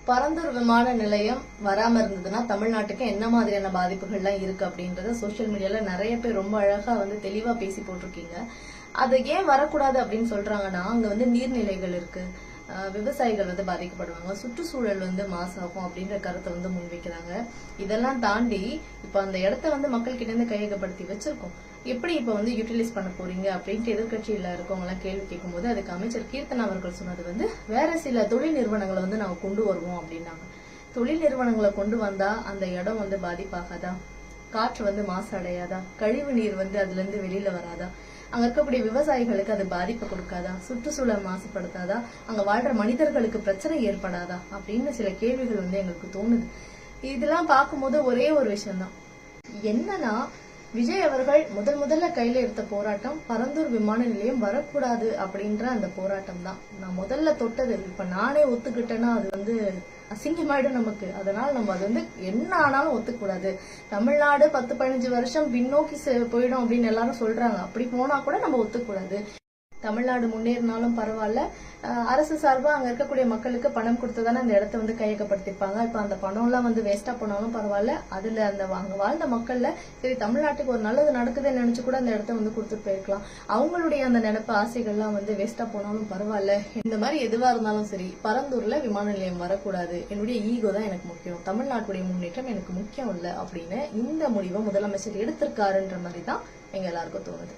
பரந்தூர் விமான நிலையம் வராம இருந்ததுன்னா தமிழ்நாட்டுக்கு என்ன மாதிரியான பாதிப்புகள்லாம் இருக்கு அப்படின்றத சோசியல் மீடியால நிறைய பேர் ரொம்ப அழகா தெளிவா பேசி போட்டிருக்கீங்க. அது ஏன் வரக்கூடாது அப்படின்னு சொல்றாங்கன்னா, அங்க நீர்நிலைகள் இருக்கு, விவசாயிகள் பாதிக்கப்படுவாங்க, சுற்றுச்சூழல் மாசாகும் அப்படின்ற கருத்தை முன்வைக்கிறாங்க. இதெல்லாம் தாண்டி இப்ப அந்த இடத்த மக்கள் கிட்ட இருந்து கையகப்படுத்தி வச்சிருக்கோம், எப்படி இப்ப யூட்டிலைஸ் பண்ண போறீங்க அப்படின்ட்டு எதிர்கட்சியில இருக்கவங்க எல்லாம் கேள்வி கேட்கும் போது அதுக்கு அமைச்சர் கீர்த்தனா அவர்கள் சொன்னது வேற சில தொழில் நிறுவனங்களை நாங்க கொண்டு வருவோம் அப்படின்னாங்க. தொழில் நிறுவனங்களை கொண்டு வந்தா அந்த இடம் பாதிப்பாகாதா? காற்று மாசு அடையாதா? கழிவு நீர் அதுல இருந்து வெளியில வராதா? அங்க இருக்கக்கூடிய விவசாயிகளுக்கு அது பாதிப்பு கொடுக்காதா? சுற்றுச்சூழல் மாசுபடுத்தாதா? அங்க வாழ்ற மனிதர்களுக்கு பிரச்சனை ஏற்படாதா அப்படின்னு சில கேள்விகள் எங்களுக்கு தோணுது. இதெல்லாம் பார்க்கும்போது ஒரே ஒரு விஷயம்தான், என்னன்னா விஜய் அவர்கள் முதல்ல கையில எடுத்த போராட்டம் பரந்தூர் விமான நிலையம் வரக்கூடாது அப்படின்ற அந்த போராட்டம் தான். நான் முதல்ல தொட்டது. இப்ப நானே ஒத்துக்கிட்டேன்னா அது அசிங்கமாயிடும் நமக்கு. அதனால நம்ம அது என்ன ஆனாலும் ஒத்துக்கூடாது. தமிழ்நாடு 10-15 வருஷம் பின்னோக்கி போயிடும் அப்படின்னு எல்லாரும் சொல்றாங்க. அப்படி போனா கூட நம்ம ஒத்துக்கூடாது. தமிழ்நாடு முன்னேறினாலும் பரவாயில்ல, அரசு சார்பா அங்க இருக்கக்கூடிய மக்களுக்கு பணம் கொடுத்துதானே அந்த இடத்த கையகப்படுத்திருப்பாங்க. இப்ப அந்த பணம் எல்லாம் வேஸ்டா போனாலும் பரவாயில்ல, அதுல அங்க வாழ்ந்த மக்கள்ல சரி தமிழ்நாட்டுக்கு ஒரு நல்லது நடக்குதுன்னு நினைச்சு கூட அந்த இடத்த கொடுத்துட்டு போயிருக்கலாம். அவங்களுடைய அந்த நினைப்பு ஆசைகள்லாம் வேஸ்டா போனாலும் பரவாயில்ல. இந்த மாதிரி எதுவா இருந்தாலும் சரி, பரந்தூர்ல விமான நிலையம் வரக்கூடாது, என்னுடைய ஈகோ தான் எனக்கு முக்கியம், தமிழ்நாட்டுடைய முன்னேற்றம் எனக்கு முக்கியம் இல்லை அப்படின்னு இந்த முடிவை முதலமைச்சர் எடுத்திருக்காருன்ற மாதிரி தான் எங்க எல்லாருக்கும் தோணுது.